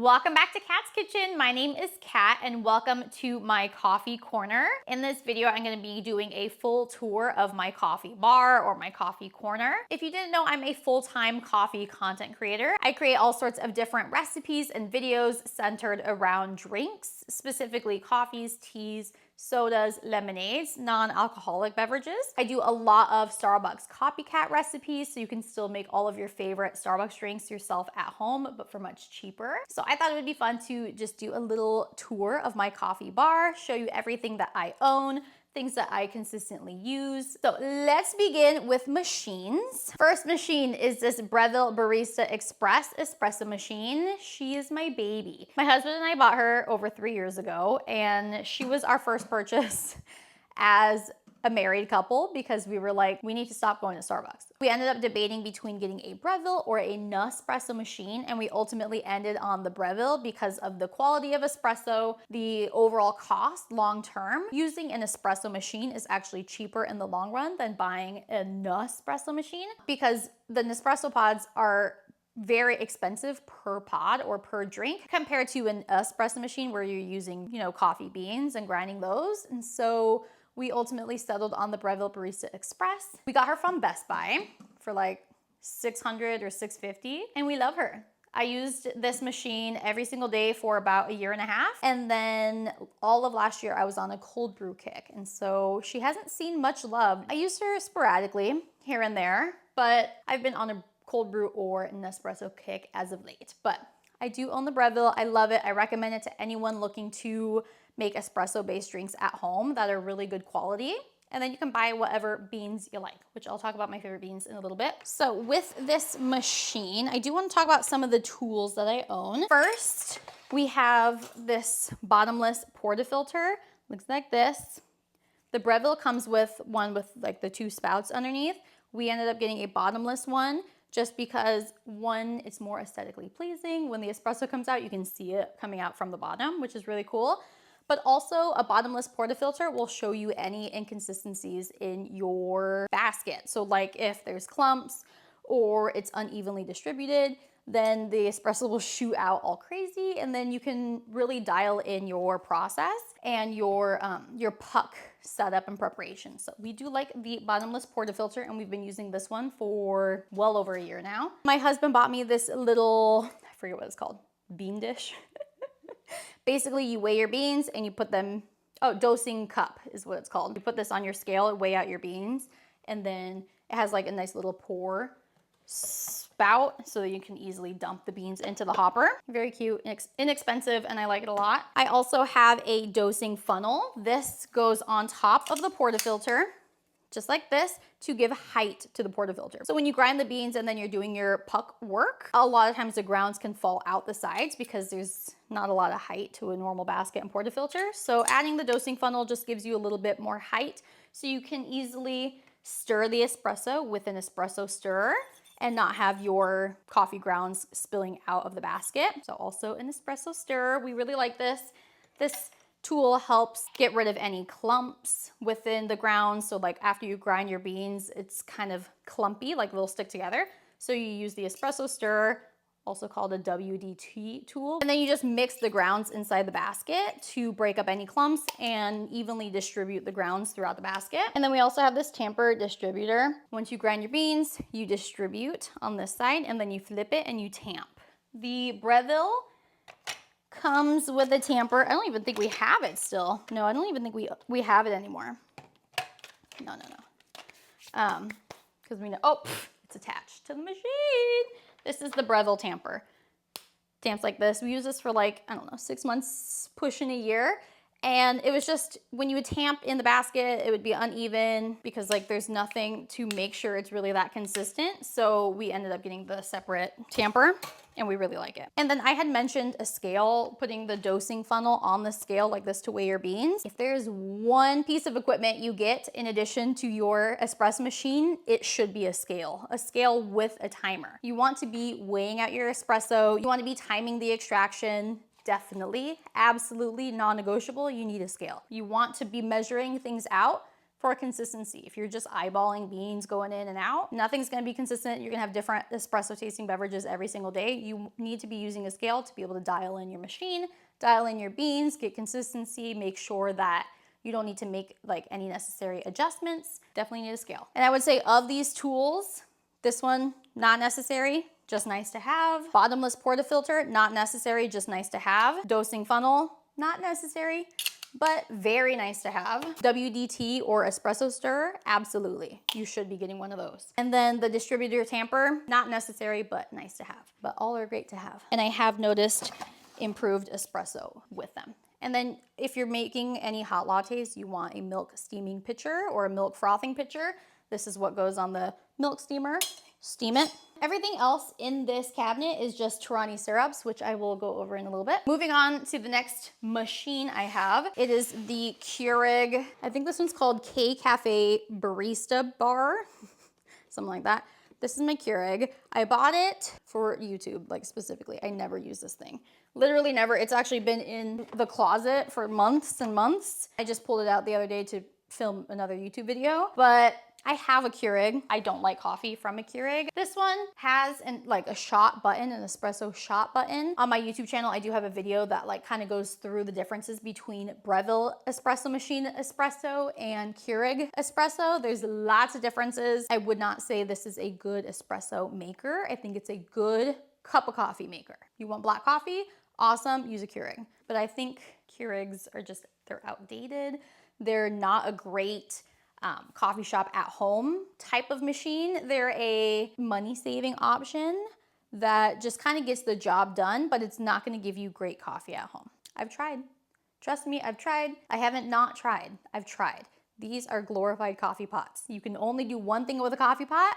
Welcome back to Kat's Kitchen. My name is Kat and welcome to my coffee corner. In this video, I'm gonna be doing a full tour of my coffee bar or my coffee corner. If you didn't know, I'm a full-time coffee content creator. I create all sorts of different recipes and videos centered around drinks, specifically coffees, teas, sodas, lemonades, non-alcoholic beverages. I do a lot of Starbucks copycat recipes, so you can still make all of your favorite Starbucks drinks yourself at home, but for much cheaper. So I thought it would be fun to just do a little tour of my coffee bar, show you everything that I own, things that I consistently use. So let's begin with machines. First machine is this Breville Barista Express Espresso machine. She is my baby. My husband and I bought her over 3 years ago, and she was our first purchase as a married couple because we were like, we need to stop going to Starbucks. We ended up debating between getting a Breville or a Nespresso machine, and we ultimately ended on the Breville because of the quality of espresso, the overall cost long term. Using an espresso machine is actually cheaper in the long run than buying a Nespresso machine because the Nespresso pods are very expensive per pod or per drink compared to an espresso machine where you're using, coffee beans and grinding those. And so we ultimately settled on the Breville Barista Express. We got her from Best Buy for like $600 or $650, and we love her. I used this machine every single day for about 1.5 years. And then all of last year I was on a cold brew kick. And so she hasn't seen much love. I used her sporadically here and there, but I've been on a cold brew or an espresso kick as of late. But I do own the Breville. I love it. I recommend it to anyone looking to make espresso-based drinks at home that are really good quality. And then you can buy whatever beans you like, which I'll talk about my favorite beans in a little bit. So with this machine, I do want to talk about some of the tools that I own. First, we have this bottomless portafilter. Looks like this. The Breville comes with one with like the 2 spouts underneath. We ended up getting a bottomless one just because one, it's more aesthetically pleasing. When the espresso comes out, you can see it coming out from the bottom, which is really cool. But also a bottomless portafilter will show you any inconsistencies in your basket. So like if there's clumps or it's unevenly distributed, then the espresso will shoot out all crazy, and then you can really dial in your process and your puck setup and preparation. So we do like the bottomless portafilter, and we've been using this one for well over 1 year now. My husband bought me this little, I forget what it's called, bean dish. Basically, you weigh your beans and you put them, dosing cup is what it's called. You put this on your scale and weigh out your beans, and then it has like a nice little pour spout so that you can easily dump the beans into the hopper. Very cute, inexpensive, and I like it a lot. I also have a dosing funnel. This goes on top of the portafilter, just like this, to give height to the portafilter. So when you grind the beans and then you're doing your puck work, a lot of times the grounds can fall out the sides because there's not a lot of height to a normal basket and portafilter. So adding the dosing funnel just gives you a little bit more height so you can easily stir the espresso with an espresso stirrer and not have your coffee grounds spilling out of the basket. So also an espresso stirrer. We really like this. This tool helps get rid of any clumps within the grounds. So like after you grind your beans, it's kind of clumpy, like they'll stick together. So you use the espresso stirrer, also called a WDT tool. And then you just mix the grounds inside the basket to break up any clumps and evenly distribute the grounds throughout the basket. And then we also have this tamper distributor. Once you grind your beans, you distribute on this side and then you flip it and you tamp. The Breville comes with a tamper. I don't even think we have it still. No, I don't even think we have it anymore. No. Because we know, it's attached to the machine. This is the Breville tamper. Tamps like this. We use this for 6 months, pushing 1 year. And it was just, when you would tamp in the basket, it would be uneven because there's nothing to make sure it's really that consistent. So we ended up getting the separate tamper and we really like it. And then I had mentioned a scale, putting the dosing funnel on the scale like this to weigh your beans. If there's one piece of equipment you get in addition to your espresso machine, it should be a scale with a timer. You want to be weighing out your espresso. You want to be timing the extraction. Definitely, absolutely non-negotiable, you need a scale. You want to be measuring things out for consistency. If you're just eyeballing beans going in and out, nothing's gonna be consistent. You're gonna have different espresso tasting beverages every single day. You need to be using a scale to be able to dial in your machine, dial in your beans, get consistency, make sure that you don't need to make like any necessary adjustments. Definitely need a scale. And I would say of these tools, this one, not necessary, just nice to have. Bottomless portafilter, not necessary, just nice to have. Dosing funnel, not necessary, but very nice to have. WDT or espresso stirrer, absolutely. You should be getting one of those. And then the distributor tamper, not necessary, but nice to have. But all are great to have. And I have noticed improved espresso with them. And then if you're making any hot lattes, you want a milk steaming pitcher or a milk frothing pitcher. This is what goes on the milk steamer. Steam it. Everything else in this cabinet is just Torani syrups, which I will go over in a little bit. Moving on to the next machine I have. It is the Keurig, I think this one's called K-Cafe Barista Bar, something like that. This is my Keurig. I bought it for YouTube, like specifically. I never use this thing. Literally never. It's actually been in the closet for months and months. I just pulled it out the other day to film another YouTube video, but I have a Keurig. I don't like coffee from a Keurig. This one has like a shot button, an espresso shot button. On my YouTube channel, I do have a video that like kind of goes through the differences between Breville Espresso Machine espresso and Keurig espresso. There's lots of differences. I would not say this is a good espresso maker. I think it's a good cup of coffee maker. You want black coffee? Awesome, use a Keurig. But I think Keurigs are just, they're outdated. They're not a great coffee shop at home type of machine. They're a money-saving option that just kind of gets the job done, but it's not going to give you great coffee at home. I've tried. Trust me, I've tried. I haven't not tried. I've tried. These are glorified coffee pots. You can only do one thing with a coffee pot.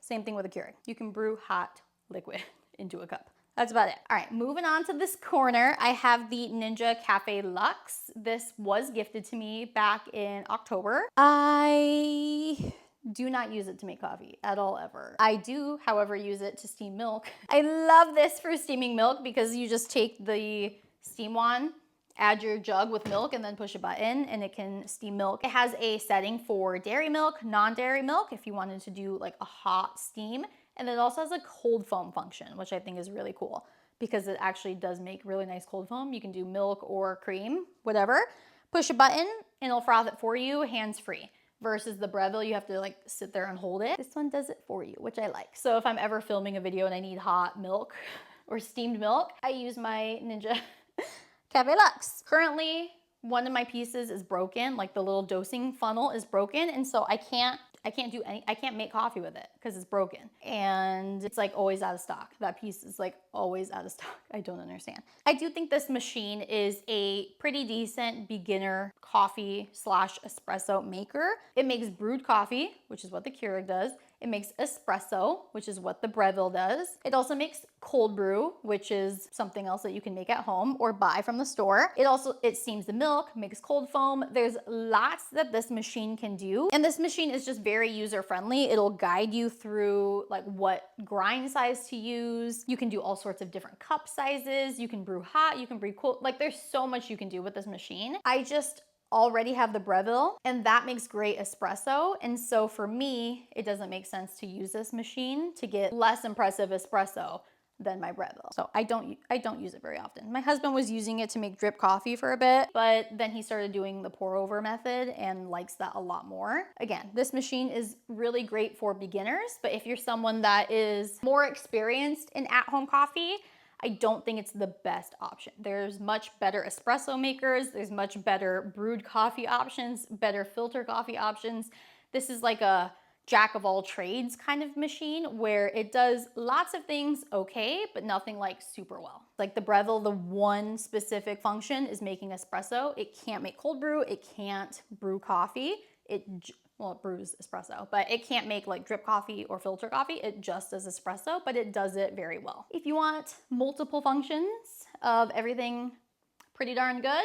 Same thing with a Keurig. You can brew hot liquid into a cup. That's about it. All right, moving on to this corner, I have the Ninja Cafe Luxe. This was gifted to me back in October. I do not use it to make coffee at all, ever. I do, however, use it to steam milk. I love this for steaming milk because you just take the steam wand, add your jug with milk, and then push a button and it can steam milk. It has a setting for dairy milk, non-dairy milk, if you wanted to do like a hot steam. And it also has a cold foam function, which I think is really cool because it actually does make really nice cold foam. You can do milk or cream, whatever. Push a button and it'll froth it for you, hands-free. Versus the Breville, you have to like sit there and hold it. This one does it for you, which I like. So if I'm ever filming a video and I need hot milk or steamed milk, I use my Ninja Cafe Luxe. Currently, one of my pieces is broken, like the little dosing funnel is broken, and so I can't make coffee with it because it's broken. And it's like always out of stock. That piece is like always out of stock. I don't understand. I do think this machine is a pretty decent beginner coffee / espresso maker. It makes brewed coffee, which is what the Keurig does. It makes espresso, which is what the Breville does. It also makes cold brew, which is something else that you can make at home or buy from the store. It steams the milk, makes cold foam. There's lots that this machine can do. And this machine is just very user-friendly. It'll guide you through like what grind size to use. You can do all sorts of different cup sizes. You can brew hot, you can brew cold. Like there's so much you can do with this machine. I just already have the Breville and that makes great espresso. And so for me, it doesn't make sense to use this machine to get less impressive espresso than my Breville. So I don't use it very often. My husband was using it to make drip coffee for a bit, but then he started doing the pour over method and likes that a lot more. Again, this machine is really great for beginners, but if you're someone that is more experienced in at-home coffee, I don't think it's the best option. There's much better espresso makers. There's much better brewed coffee options, better filter coffee options. This is like a jack of all trades kind of machine where it does lots of things okay, but nothing like super well. Like the Breville, the one specific function is making espresso. It can't make cold brew. It can't brew coffee. Well, it brews espresso, but it can't make like drip coffee or filter coffee. It just does espresso, but it does it very well. If you want multiple functions of everything pretty darn good,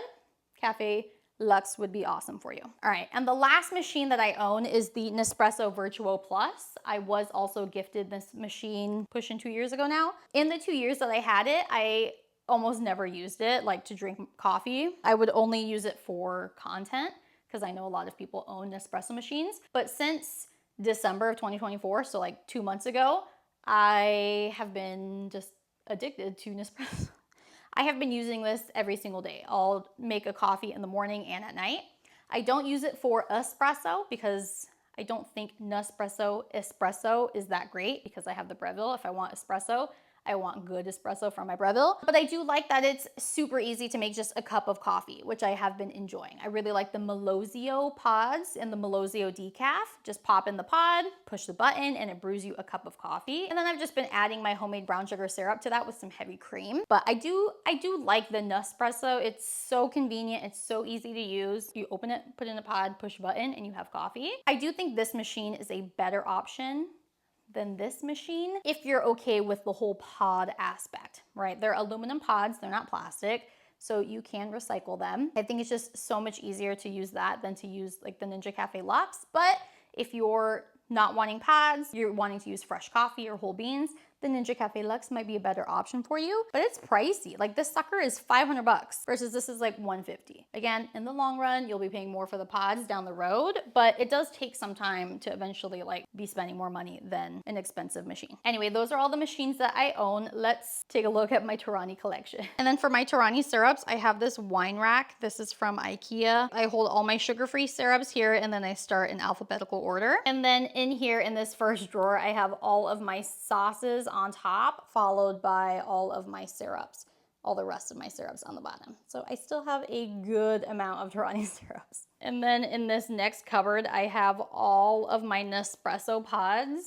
Cafe Luxe would be awesome for you. All right, and the last machine that I own is the Nespresso Virtuo Plus. I was also gifted this machine pushing 2 years ago now. In the 2 years that I had it, I almost never used it like to drink coffee. I would only use it for content. because I know a lot of people own Nespresso machines. But since December of 2024, so like 2 months ago, I have been just addicted to Nespresso. I have been using this every single day. I'll make a coffee in the morning and at night. I don't use it for espresso because I don't think Nespresso espresso is that great because I have the Breville. If I want espresso, I want good espresso from my Breville. But I do like that it's super easy to make just a cup of coffee, which I have been enjoying. I really like the Melozio pods and the Melozio decaf. Just pop in the pod, push the button, and it brews you a cup of coffee. And then I've just been adding my homemade brown sugar syrup to that with some heavy cream. But I do like the Nespresso. It's so convenient. It's so easy to use. You open it, put it in a pod, push a button, and you have coffee. I do think this machine is a better option than this machine if you're okay with the whole pod aspect, right? They're aluminum pods, they're not plastic, so you can recycle them. I think it's just so much easier to use that than to use like the Ninja Cafe Luxe. But if you're not wanting pods, you're wanting to use fresh coffee or whole beans, the Ninja Cafe Luxe might be a better option for you, but it's pricey. Like this sucker is 500 bucks versus this is like 150. Again, in the long run, you'll be paying more for the pods down the road, but it does take some time to eventually like be spending more money than an expensive machine. Anyway, those are all the machines that I own. Let's take a look at my Torani collection. And then for my Torani syrups, I have this wine rack. This is from IKEA. I hold all my sugar-free syrups here and then I start in alphabetical order. And then in here in this first drawer, I have all of my sauces on top, followed by all of my syrups, all the rest of my syrups on the bottom. So I still have a good amount of Torani syrups. And then in this next cupboard, I have all of my Nespresso pods,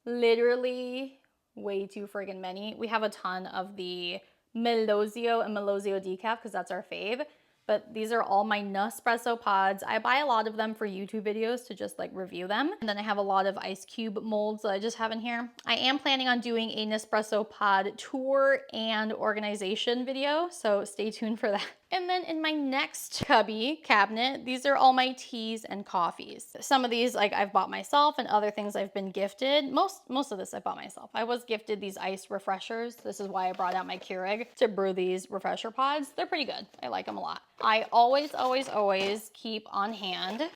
literally way too friggin' many. We have a ton of the Melozio and Melozio decaf because that's our fave. But these are all my Nespresso pods. I buy a lot of them for YouTube videos to just like review them. And then I have a lot of ice cube molds that I just have in here. I am planning on doing a Nespresso pod tour and organization video, so stay tuned for that. And then in my next cubby cabinet, these are all my teas and coffees. Some of these like I've bought myself and other things I've been gifted. Most of this I bought myself. I was gifted these ice refreshers. This is why I brought out my Keurig to brew these refresher pods. They're pretty good. I like them a lot. I always keep on hand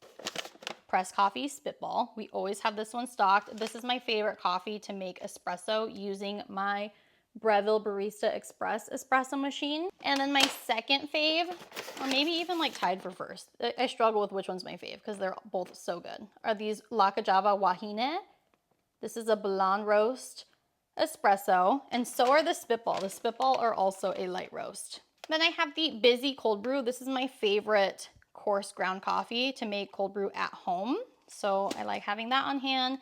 pressed coffee spitball. We always have this one stocked. This is my favorite coffee to make espresso using my Breville Barista Express espresso machine. And then my second fave, or maybe even like tied for first, I struggle with which one's my fave because they're both so good, are these La Cajava Wahine. This is a blonde roast espresso, and so are the spitball. The spitball are also a light roast. Then I have the Busy cold brew. This is my favorite coarse ground coffee to make cold brew at home, so I like having that on hand.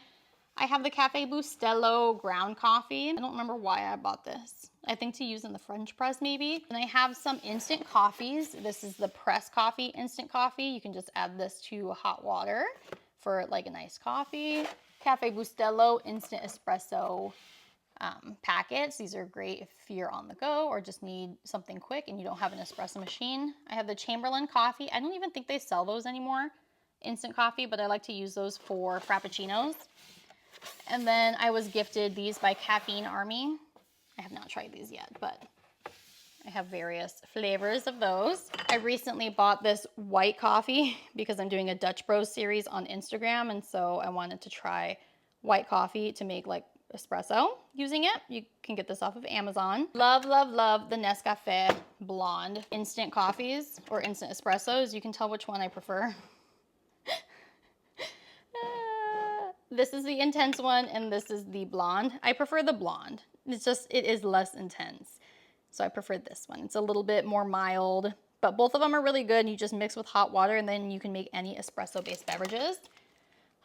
I have the Cafe Bustelo ground coffee. I don't remember why I bought this. I think to use in the French press maybe. And I have some instant coffees. This is the press coffee instant coffee. You can just add this to hot water for like a nice coffee. Cafe Bustelo instant espresso packets. These are great if you're on the go or just need something quick and you don't have an espresso machine. I have the Chamberlain coffee. I don't even think they sell those anymore, instant coffee, but I like to use those for frappuccinos. And then I was gifted these by Caffeine Army. I have not tried these yet, but I have various flavors of those. I recently bought this white coffee because I'm doing a Dutch Bros series on Instagram, and so I wanted to try white coffee to make like espresso using it. You can get this off of Amazon. Love the Nescafé blonde instant coffees or instant espressos. You can tell which one I prefer. This is the intense one and this is the blonde. I prefer the blonde. It is less intense. So I prefer this one. It's a little bit more mild, but both of them are really good. You just mix with hot water and then you can make any espresso-based beverages.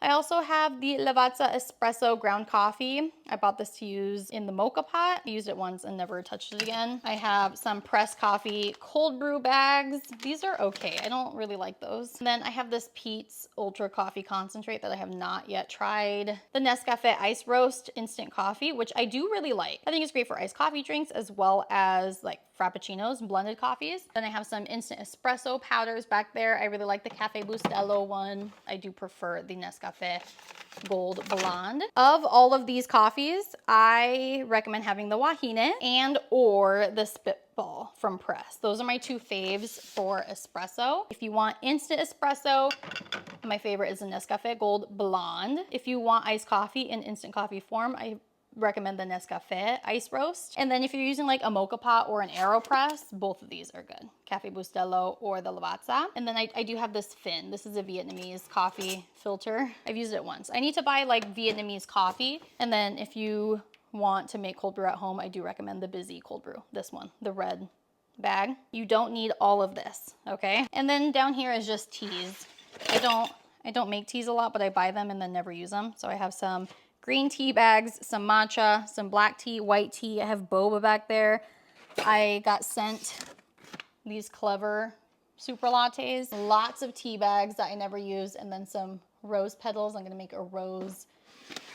I also have the Lavazza Espresso ground coffee. I bought this to use in the mocha pot. I used it once and never touched it again. I have some pressed coffee cold brew bags. These are okay. I don't really like those. And then I have this Peet's Ultra Coffee Concentrate that I have not yet tried. The Nescafe Ice Roast Instant Coffee, which I do really like. I think it's great for iced coffee drinks as well as like frappuccinos and blended coffees. Then I have some instant espresso powders back there. I really like the Cafe Bustelo one. I do prefer the Nescafe Gold Blonde. Of all of these coffees, I recommend having the Wahine and or the Spitball from Press. Those are my two faves for espresso. If you want instant espresso, my favorite is the Nescafe Gold Blonde. If you want iced coffee in instant coffee form, I recommend the Nescafe Ice Roast. And then if you're using like a mocha pot or an AeroPress, both of these are good. Cafe Bustelo or the Lavazza. And then I do have this Fin. This is a Vietnamese coffee filter. I've used it once. I need to buy like Vietnamese coffee. And then if you want to make cold brew at home, I do recommend the Busy Cold Brew. This one, the red bag. You don't need all of this, okay? And then down here is just teas. I don't make teas a lot, but I buy them and then never use them. So I have some green tea bags, some matcha, some black tea, white tea. I have boba back there. I got sent these Clever super lattes, lots of tea bags that I never use, and then some rose petals. I'm gonna make a rose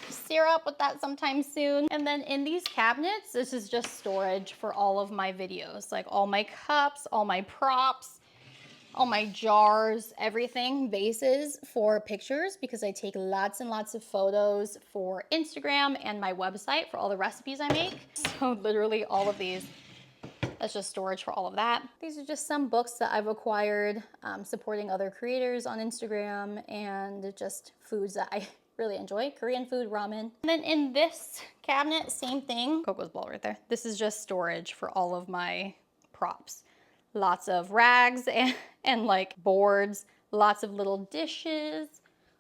syrup with that sometime soon. And then in these cabinets, this is just storage for all of my videos, like all my cups, all my props, all my jars, everything, vases for pictures, because I take lots and lots of photos for Instagram and my website for all the recipes I make. So literally all of these, that's just storage for all of that. These are just some books that I've acquired supporting other creators on Instagram, and just foods that I really enjoy. Korean food, ramen. And then in this cabinet, same thing. Coco's ball right there. This is just storage for all of my props. Lots of rags and like boards, lots of little dishes,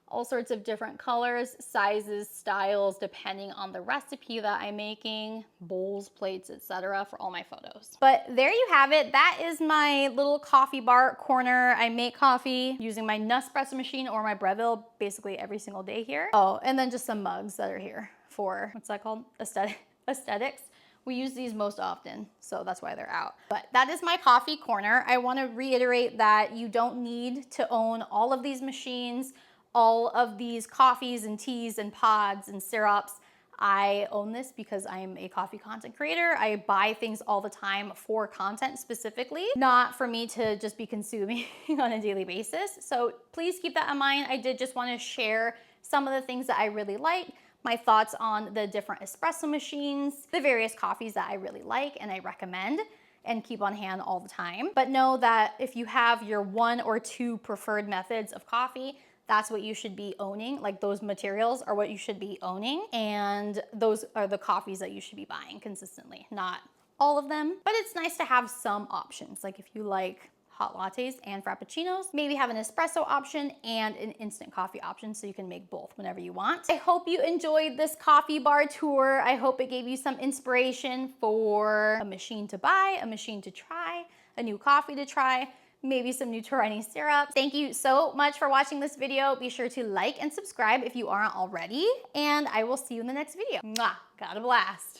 all sorts of different colors, sizes, styles, depending on the recipe that I'm making, bowls, plates, etc. for all my photos. But there you have it. That is my little coffee bar corner. I make coffee using my Nespresso machine or my Breville basically every single day here. Oh, and then just some mugs that are here for, what's that called? Aesthetics. We use these most often, so that's why they're out. But that is my coffee corner. I want to reiterate that you don't need to own all of these machines, all of these coffees and teas and pods and syrups. I own this because I'm a coffee content creator. I buy things all the time for content specifically, not for me to just be consuming on a daily basis. So please keep that in mind. I did just want to share some of the things that I really like, my thoughts on the different espresso machines, the various coffees that I really like and I recommend and keep on hand all the time. But know that if you have your one or two preferred methods of coffee, that's what you should be owning. Like those materials are what you should be owning, and those are the coffees that you should be buying consistently, not all of them. But it's nice to have some options. Like if you like hot lattes and frappuccinos, maybe have an espresso option and an instant coffee option so you can make both whenever you want. I hope you enjoyed this coffee bar tour. I hope it gave you some inspiration for a machine to buy, a machine to try, a new coffee to try, maybe some new Torani syrup. Thank you so much for watching this video. Be sure to like and subscribe if you aren't already, and I will see you in the next video. Mwah! Got a blast.